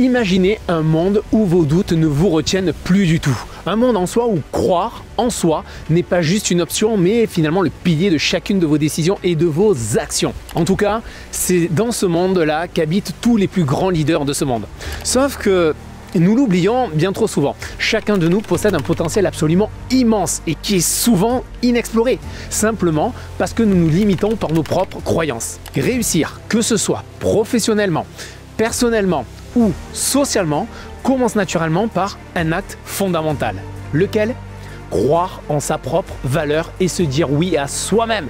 Imaginez un monde où vos doutes ne vous retiennent plus du tout. Un monde en soi où croire en soi n'est pas juste une option, mais finalement le pilier de chacune de vos décisions et de vos actions. En tout cas, c'est dans ce monde-là qu'habitent tous les plus grands leaders de ce monde. Sauf que nous l'oublions bien trop souvent. Chacun de nous possède un potentiel absolument immense et qui est souvent inexploré, simplement parce que nous nous limitons par nos propres croyances. Réussir, que ce soit professionnellement, personnellement ou socialement, commence naturellement par un acte fondamental. Lequel? Croire en sa propre valeur et se dire oui à soi-même.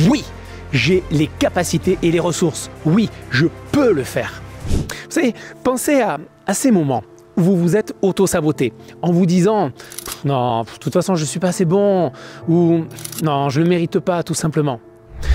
Oui, j'ai les capacités et les ressources. Oui, je peux le faire. Vous savez, pensez à ces moments où vous vous êtes auto-saboté en vous disant « Non, de toute façon, je ne suis pas assez bon » ou « Non, je ne le mérite pas, tout simplement ».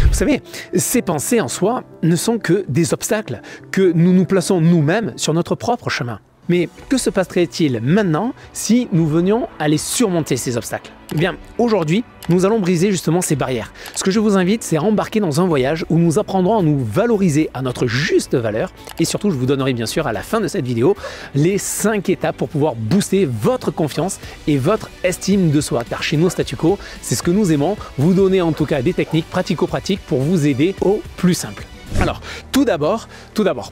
Vous savez, ces pensées en soi ne sont que des obstacles que nous nous plaçons nous-mêmes sur notre propre chemin. Mais que se passerait-il maintenant si nous venions à les surmonter, ces obstacles? Eh bien, aujourd'hui, nous allons briser justement ces barrières. Ce que je vous invite, c'est à embarquer dans un voyage où nous apprendrons à nous valoriser à notre juste valeur. Et surtout, je vous donnerai bien sûr à la fin de cette vidéo les 5 étapes pour pouvoir booster votre confiance et votre estime de soi. Car chez nous, Statu Quo, c'est ce que nous aimons, vous donner en tout cas des techniques pratico-pratiques pour vous aider au plus simple. Alors, tout d'abord,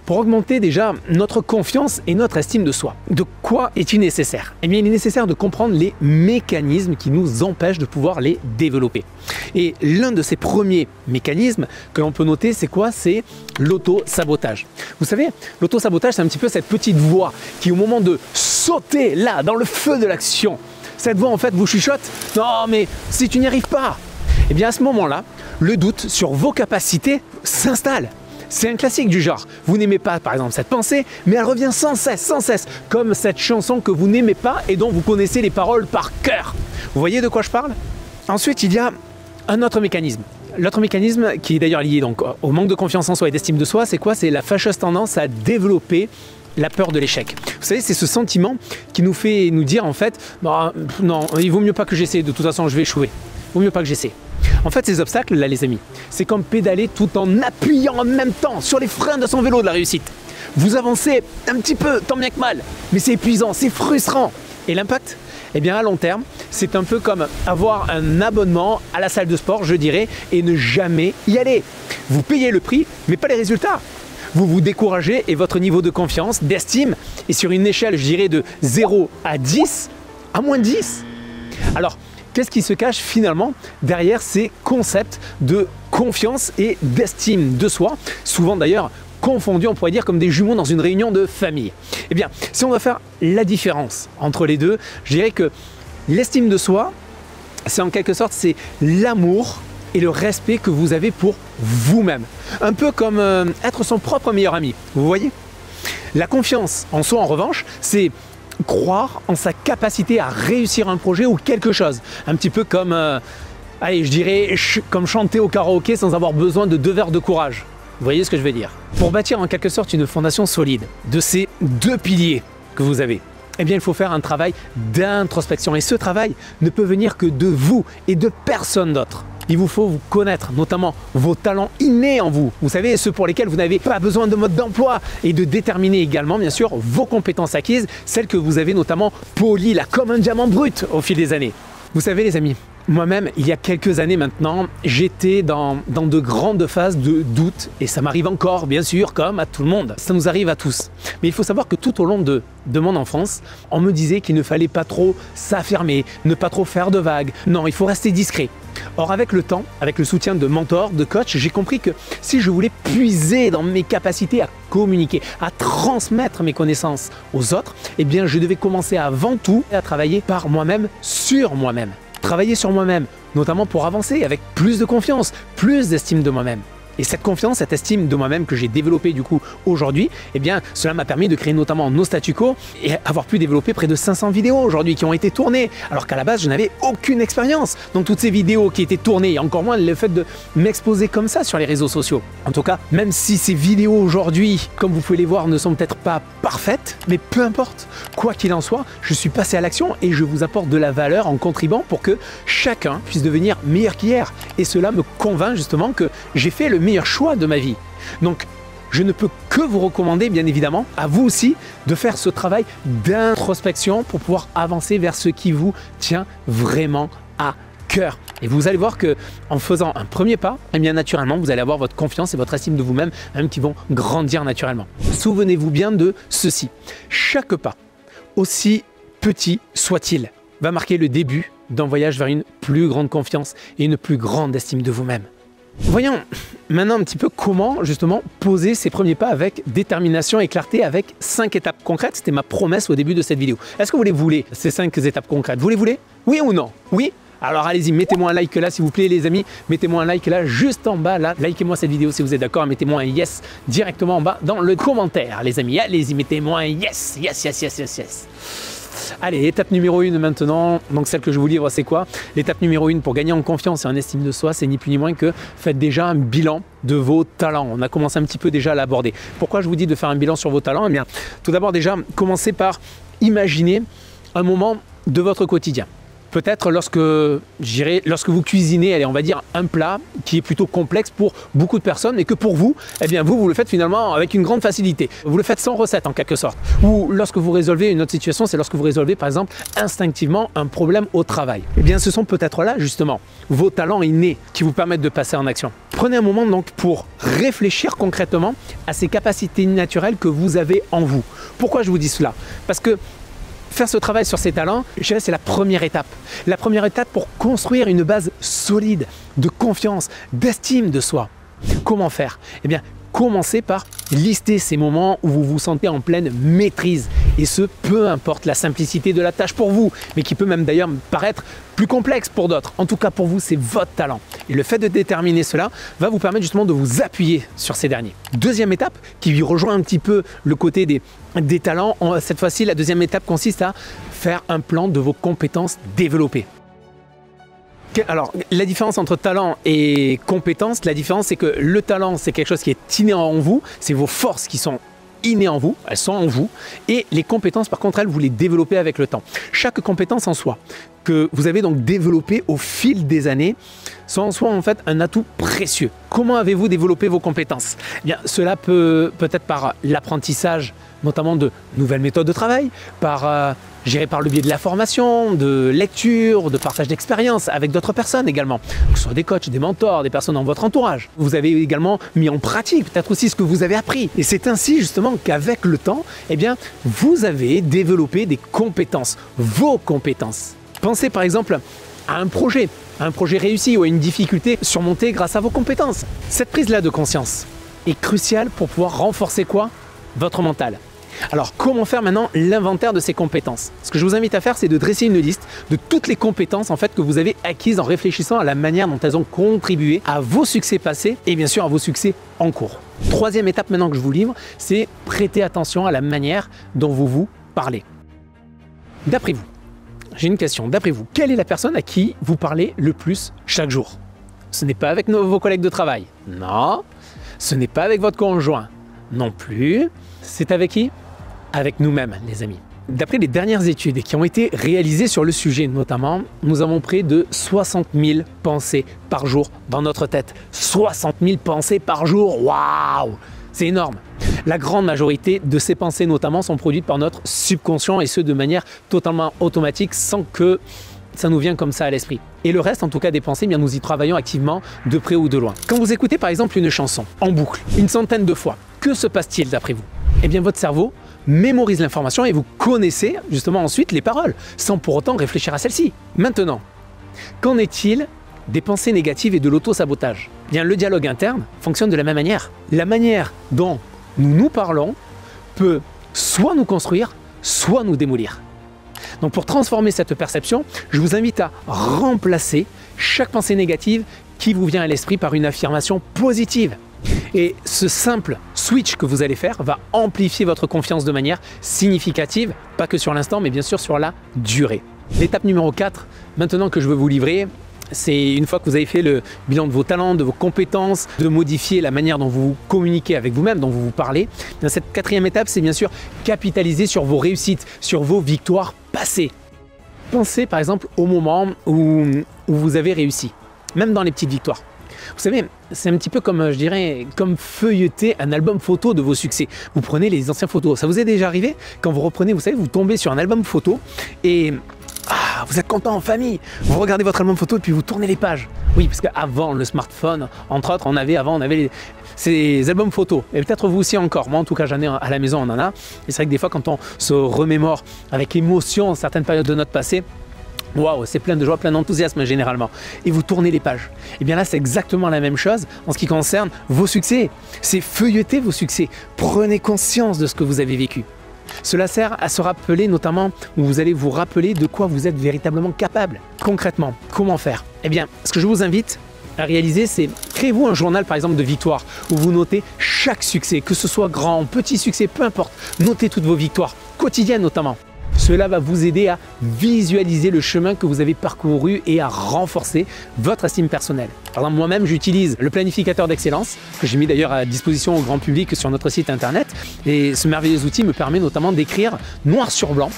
pour augmenter déjà notre confiance et notre estime de soi, de quoi est-il nécessaire? Eh bien, il est nécessaire de comprendre les mécanismes qui nous empêchent de pouvoir les développer. Et l'un de ces premiers mécanismes que l'on peut noter, c'est quoi? C'est l'auto-sabotage. Vous savez, l'auto-sabotage, c'est un petit peu cette petite voix qui, au moment de sauter là, dans le feu de l'action, cette voix en fait vous chuchote « Non, mais si tu n'y arrives pas !» Eh bien, à ce moment-là, le doute sur vos capacités s'installe. C'est un classique du genre. Vous n'aimez pas, par exemple, cette pensée, mais elle revient sans cesse, comme cette chanson que vous n'aimez pas et dont vous connaissez les paroles par cœur. Vous voyez de quoi je parle? Ensuite, il y a un autre mécanisme. L'autre mécanisme, qui est d'ailleurs lié donc au manque de confiance en soi et d'estime de soi, c'est quoi? C'est la fâcheuse tendance à développer la peur de l'échec. Vous savez, c'est ce sentiment qui nous fait nous dire en fait, bah, non, il vaut mieux pas que j'essaie, de toute façon je vais échouer. Il vaut mieux pas que j'essaie. En fait, ces obstacles, là les amis, c'est comme pédaler tout en appuyant en même temps sur les freins de son vélo de la réussite. Vous avancez un petit peu, tant bien que mal, mais c'est épuisant, c'est frustrant. Et l'impact? Eh bien, à long terme, c'est un peu comme avoir un abonnement à la salle de sport, je dirais, et ne jamais y aller. Vous payez le prix, mais pas les résultats. Vous vous découragez et votre niveau de confiance, d'estime, est sur une échelle, je dirais, de 0 à 10, à moins 10. Alors, qu'est-ce qui se cache finalement derrière ces concepts de confiance et d'estime de soi, souvent d'ailleurs confondus, on pourrait dire, comme des jumeaux dans une réunion de famille? Eh bien, si on va faire la différence entre les deux, je dirais que l'estime de soi, c'est en quelque sorte, c'est l'amour et le respect que vous avez pour vous-même. Un peu comme être son propre meilleur ami, vous voyez? La confiance en soi, en revanche, c'est croire en sa capacité à réussir un projet ou quelque chose. Un petit peu comme, allez, je dirais, comme chanter au karaoké sans avoir besoin de 2 verres de courage. Vous voyez ce que je veux dire? Pour bâtir en quelque sorte une fondation solide de ces 2 piliers que vous avez, eh bien, il faut faire un travail d'introspection. Et ce travail ne peut venir que de vous et de personne d'autre. Il vous faut vous connaître, notamment vos talents innés en vous. Vous savez, ceux pour lesquels vous n'avez pas besoin de mode d'emploi, et de déterminer également, bien sûr, vos compétences acquises, celles que vous avez notamment polies là comme un diamant brut au fil des années. Vous savez les amis, moi-même, il y a quelques années maintenant, j'étais dans de grandes phases de doute, et ça m'arrive encore, bien sûr, comme à tout le monde. Ça nous arrive à tous. Mais il faut savoir que tout au long de mon enfance, on me disait qu'il ne fallait pas trop s'affirmer, ne pas trop faire de vagues. Non, il faut rester discret. Or, avec le temps, avec le soutien de mentors, de coachs, j'ai compris que si je voulais puiser dans mes capacités à communiquer, à transmettre mes connaissances aux autres, eh bien, je devais commencer avant tout à travailler par moi-même, sur moi-même. Travailler sur moi-même, notamment pour avancer avec plus de confiance, plus d'estime de moi-même. Et cette confiance, cette estime de moi-même que j'ai développée du coup aujourd'hui, eh bien cela m'a permis de créer notamment nos Statu Quo et avoir pu développer près de 500 vidéos aujourd'hui qui ont été tournées, alors qu'à la base je n'avais aucune expérience. Donc toutes ces vidéos qui étaient tournées, et encore moins le fait de m'exposer comme ça sur les réseaux sociaux. En tout cas, même si ces vidéos aujourd'hui, comme vous pouvez les voir, ne sont peut-être pas parfaites, mais peu importe, quoi qu'il en soit, je suis passé à l'action et je vous apporte de la valeur en contribuant pour que chacun puisse devenir meilleur qu'hier. Et cela me convainc justement que j'ai fait le meilleur choix de ma vie. Donc, je ne peux que vous recommander, bien évidemment, à vous aussi, de faire ce travail d'introspection pour pouvoir avancer vers ce qui vous tient vraiment à cœur. Et vous allez voir que en faisant un premier pas, eh bien naturellement, vous allez avoir votre confiance et votre estime de vous-même même qui vont grandir naturellement. Souvenez-vous bien de ceci. Chaque pas, aussi petit soit-il, va marquer le début d'un voyage vers une plus grande confiance et une plus grande estime de vous-même. Voyons maintenant un petit peu comment justement poser ces premiers pas avec détermination et clarté avec 5 étapes concrètes. C'était ma promesse au début de cette vidéo. Est-ce que vous les voulez, ces 5 étapes concrètes? Vous les voulez? Oui ou non? Oui? Alors allez-y, mettez-moi un like là s'il vous plaît les amis, mettez-moi un like là juste en bas là, likez-moi cette vidéo si vous êtes d'accord, mettez-moi un yes directement en bas dans le commentaire les amis, allez-y, mettez-moi un yes, yes, yes, yes, yes, yes. Allez, étape numéro 1 maintenant, donc celle que je vous livre c'est quoi? L'étape numéro 1 pour gagner en confiance et en estime de soi, c'est ni plus ni moins que faites déjà un bilan de vos talents. On a commencé un petit peu déjà à l'aborder. Pourquoi je vous dis de faire un bilan sur vos talents? Eh bien, tout d'abord déjà, commencez par imaginer un moment de votre quotidien. Peut-être lorsque vous cuisinez, allez, on va dire un plat qui est plutôt complexe pour beaucoup de personnes et que pour vous, eh bien vous le faites finalement avec une grande facilité. Vous le faites sans recette en quelque sorte. Ou lorsque vous résolvez une autre situation, c'est lorsque vous résolvez par exemple instinctivement un problème au travail. Eh bien ce sont peut-être là justement vos talents innés qui vous permettent de passer en action. Prenez un moment donc pour réfléchir concrètement à ces capacités naturelles que vous avez en vous. Pourquoi je vous dis cela? Parce que faire ce travail sur ses talents, je dirais, c'est la première étape. La première étape pour construire une base solide de confiance, d'estime de soi. Comment faire? Eh bien, commencez par lister ces moments où vous vous sentez en pleine maîtrise. Et ce, peu importe la simplicité de la tâche pour vous, mais qui peut même d'ailleurs paraître plus complexe pour d'autres. En tout cas, pour vous, c'est votre talent. Et le fait de déterminer cela va vous permettre justement de vous appuyer sur ces derniers. Deuxième étape, qui rejoint un petit peu le côté des talents, cette fois-ci, la deuxième étape consiste à faire un plan de vos compétences développées. Alors, la différence entre talent et compétence, la différence c'est que le talent c'est quelque chose qui est inné en vous, c'est vos forces qui sont innées en vous, elles sont en vous, et les compétences par contre elles vous les développez avec le temps. Chaque compétence en soi que vous avez donc développée au fil des années sont en soi en fait un atout précieux. Comment avez-vous développé vos compétences? Eh bien, cela peut être par l'apprentissage notamment de nouvelles méthodes de travail, par le biais de la formation, de lecture, de partage d'expériences avec d'autres personnes également, que ce soit des coachs, des mentors, des personnes dans votre entourage. Vous avez également mis en pratique peut-être aussi ce que vous avez appris. Et c'est ainsi justement qu'avec le temps, eh bien, vous avez développé des compétences, vos compétences. Pensez par exemple à un projet réussi ou à une difficulté surmontée grâce à vos compétences. Cette prise-là de conscience est cruciale pour pouvoir renforcer quoi? Votre mental. Alors, comment faire maintenant l'inventaire de ces compétences? Ce que je vous invite à faire, c'est de dresser une liste de toutes les compétences en fait, que vous avez acquises en réfléchissant à la manière dont elles ont contribué à vos succès passés et bien sûr à vos succès en cours. Troisième étape maintenant que je vous livre, c'est prêter attention à la manière dont vous vous parlez. D'après vous, j'ai une question, d'après vous, quelle est la personne à qui vous parlez le plus chaque jour? Ce n'est pas avec vos collègues de travail, non. Ce n'est pas avec votre conjoint, non plus. C'est avec qui? Avec nous-mêmes, les amis. D'après les dernières études qui ont été réalisées sur le sujet notamment, nous avons près de 60 000 pensées par jour dans notre tête. 60 000 pensées par jour, waouh! C'est énorme. La grande majorité de ces pensées notamment sont produites par notre subconscient et ce de manière totalement automatique sans que ça nous vienne comme ça à l'esprit. Et le reste, en tout cas des pensées, bien nous y travaillons activement de près ou de loin. Quand vous écoutez par exemple une chanson en boucle, une centaine de fois, que se passe-t-il d'après vous? Eh bien votre cerveau mémorise l'information et vous connaissez justement ensuite les paroles, sans pour autant réfléchir à celles-ci. Maintenant, qu'en est-il des pensées négatives et de l'auto-sabotage? Eh bien le dialogue interne fonctionne de la même manière. La manière dont nous nous parlons peut soit nous construire, soit nous démolir. Donc pour transformer cette perception, je vous invite à remplacer chaque pensée négative qui vous vient à l'esprit par une affirmation positive. Et ce simple switch que vous allez faire va amplifier votre confiance de manière significative, pas que sur l'instant, mais bien sûr sur la durée. L'étape numéro 4, maintenant que je veux vous livrer, c'est une fois que vous avez fait le bilan de vos talents, de vos compétences, de modifier la manière dont vous communiquez avec vous-même, dont vous vous parlez. Dans cette quatrième étape, c'est bien sûr capitaliser sur vos réussites, sur vos victoires passées. Pensez par exemple au moment où vous avez réussi, même dans les petites victoires. Vous savez, c'est un petit peu comme, je dirais, comme feuilleter un album photo de vos succès. Vous prenez les anciennes photos. Ça vous est déjà arrivé? Quand vous reprenez, vous savez, vous tombez sur un album photo et vous êtes content en famille. Vous regardez votre album photo et puis vous tournez les pages. Oui, parce qu'avant le smartphone, entre autres, on avait ces albums photos. Et peut-être vous aussi encore. Moi, en tout cas, j'en ai à la maison, on en a. Et c'est vrai que des fois, quand on se remémore avec émotion certaines périodes de notre passé, waouh, c'est plein de joie, plein d'enthousiasme généralement. Et vous tournez les pages. Et bien là, c'est exactement la même chose en ce qui concerne vos succès. C'est feuilleter vos succès. Prenez conscience de ce que vous avez vécu. Cela sert à se rappeler notamment, où vous allez vous rappeler de quoi vous êtes véritablement capable. Concrètement, comment faire? Eh bien, ce que je vous invite à réaliser, c'est créez-vous un journal par exemple de victoires où vous notez chaque succès, que ce soit grand, petit succès, peu importe. Notez toutes vos victoires, quotidiennes notamment. Cela va vous aider à visualiser le chemin que vous avez parcouru et à renforcer votre estime personnelle. Par exemple, moi-même, j'utilise le planificateur d'excellence que j'ai mis d'ailleurs à disposition au grand public sur notre site internet. Et ce merveilleux outil me permet notamment d'écrire noir sur blanc,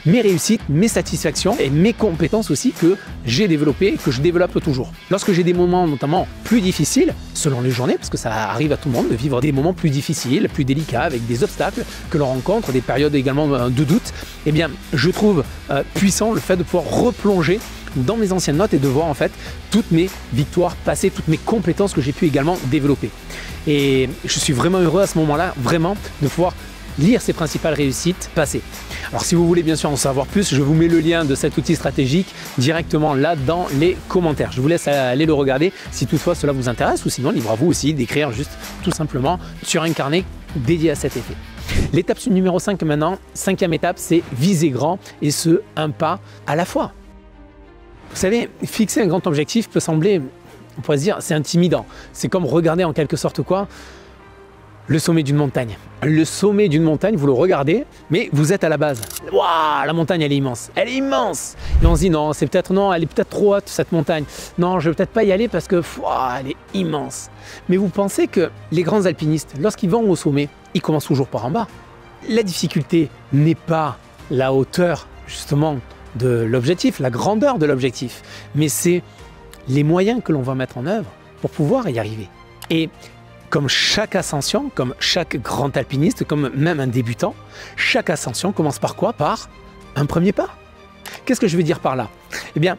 mes réussites, mes satisfactions et mes compétences aussi que j'ai développées et que je développe toujours. Lorsque j'ai des moments notamment plus difficiles, selon les journées, parce que ça arrive à tout le monde de vivre des moments plus difficiles, plus délicats, avec des obstacles que l'on rencontre, des périodes également de doute, eh bien, je trouve puissant le fait de pouvoir replonger dans mes anciennes notes et de voir en fait toutes mes victoires passées, toutes mes compétences que j'ai pu également développer. Et je suis vraiment heureux à ce moment-là, vraiment, de pouvoir lire ces principales réussites passées. Alors si vous voulez bien sûr en savoir plus, je vous mets le lien de cet outil stratégique directement là dans les commentaires. Je vous laisse aller le regarder si toutefois cela vous intéresse, ou sinon libre à vous aussi d'écrire juste tout simplement sur un carnet dédié à cet effet. L'étape numéro 5 maintenant, 5e étape, c'est viser grand et ce, un pas à la fois. Vous savez, fixer un grand objectif peut sembler, on pourrait se dire, c'est intimidant. C'est comme regarder en quelque sorte quoi? Le sommet d'une montagne. Le sommet d'une montagne, vous le regardez, mais vous êtes à la base. Waouh, la montagne, elle est immense. Elle est immense. Et on se dit, non, elle est peut-être trop haute, cette montagne. Non, je ne vais peut-être pas y aller parce que, elle est immense. Mais vous pensez que les grands alpinistes, lorsqu'ils vont au sommet, ils commencent toujours par en bas. La difficulté n'est pas la hauteur, justement, de l'objectif, la grandeur de l'objectif, mais c'est les moyens que l'on va mettre en œuvre pour pouvoir y arriver. Et comme chaque ascension, comme chaque grand alpiniste, comme même un débutant, chaque ascension commence par quoi? Par un premier pas. Qu'est-ce que je veux dire par là? Eh bien,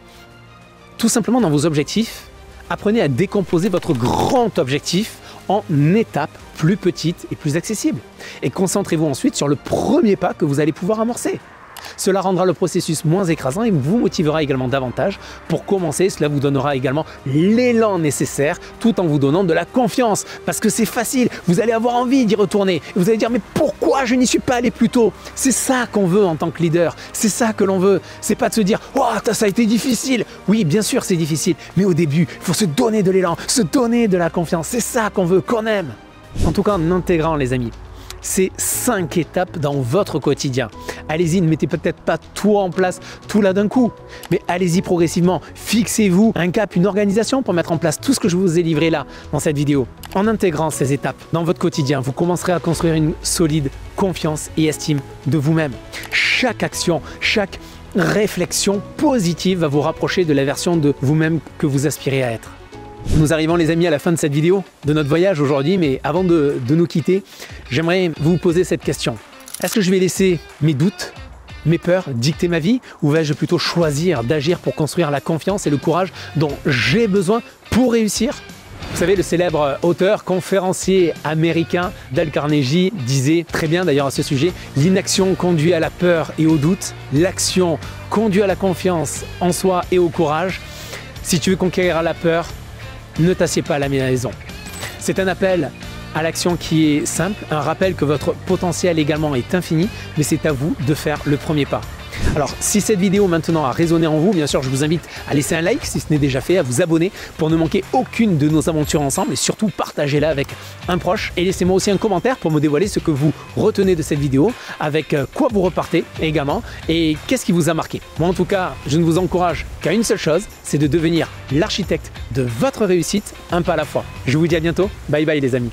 tout simplement dans vos objectifs, apprenez à décomposer votre grand objectif en étapes plus petites et plus accessibles. Et concentrez-vous ensuite sur le premier pas que vous allez pouvoir amorcer. Cela rendra le processus moins écrasant et vous motivera également davantage pour commencer. Cela vous donnera également l'élan nécessaire tout en vous donnant de la confiance. Parce que c'est facile, vous allez avoir envie d'y retourner. Et vous allez dire, mais pourquoi je n'y suis pas allé plus tôt? C'est ça qu'on veut en tant que leader. C'est ça que l'on veut. C'est pas de se dire, oh, ça a été difficile. Oui, bien sûr, c'est difficile. Mais au début, il faut se donner de l'élan, se donner de la confiance. C'est ça qu'on veut, qu'on aime. En tout cas, en intégrant, les amis, ces 5 étapes dans votre quotidien. Allez-y, ne mettez peut-être pas tout en place, tout là d'un coup, mais allez-y progressivement. Fixez-vous un cap, une organisation pour mettre en place tout ce que je vous ai livré là, dans cette vidéo. En intégrant ces étapes dans votre quotidien, vous commencerez à construire une solide confiance et estime de vous-même. Chaque action, chaque réflexion positive va vous rapprocher de la version de vous-même que vous aspirez à être. Nous arrivons les amis à la fin de cette vidéo, de notre voyage aujourd'hui, mais avant de nous quitter, j'aimerais vous poser cette question. Est-ce que je vais laisser mes doutes, mes peurs dicter ma vie, ou vais-je plutôt choisir d'agir pour construire la confiance et le courage dont j'ai besoin pour réussir? Vous savez, le célèbre auteur, conférencier américain Dale Carnegie disait très bien d'ailleurs à ce sujet, l'inaction conduit à la peur et au doute, l'action conduit à la confiance en soi et au courage. Si tu veux conquérir la peur, ne t'assieds pas à la maison. C'est un appel à l'action qui est simple, un rappel que votre potentiel également est infini, mais c'est à vous de faire le premier pas. Alors, si cette vidéo maintenant a résonné en vous, bien sûr, je vous invite à laisser un like si ce n'est déjà fait, à vous abonner pour ne manquer aucune de nos aventures ensemble et surtout partagez-la avec un proche. Et laissez-moi aussi un commentaire pour me dévoiler ce que vous retenez de cette vidéo, avec quoi vous repartez également et qu'est-ce qui vous a marqué. Moi, en tout cas, je ne vous encourage qu'à une seule chose, c'est de devenir l'architecte de votre réussite, un pas à la fois. Je vous dis à bientôt. Bye bye les amis.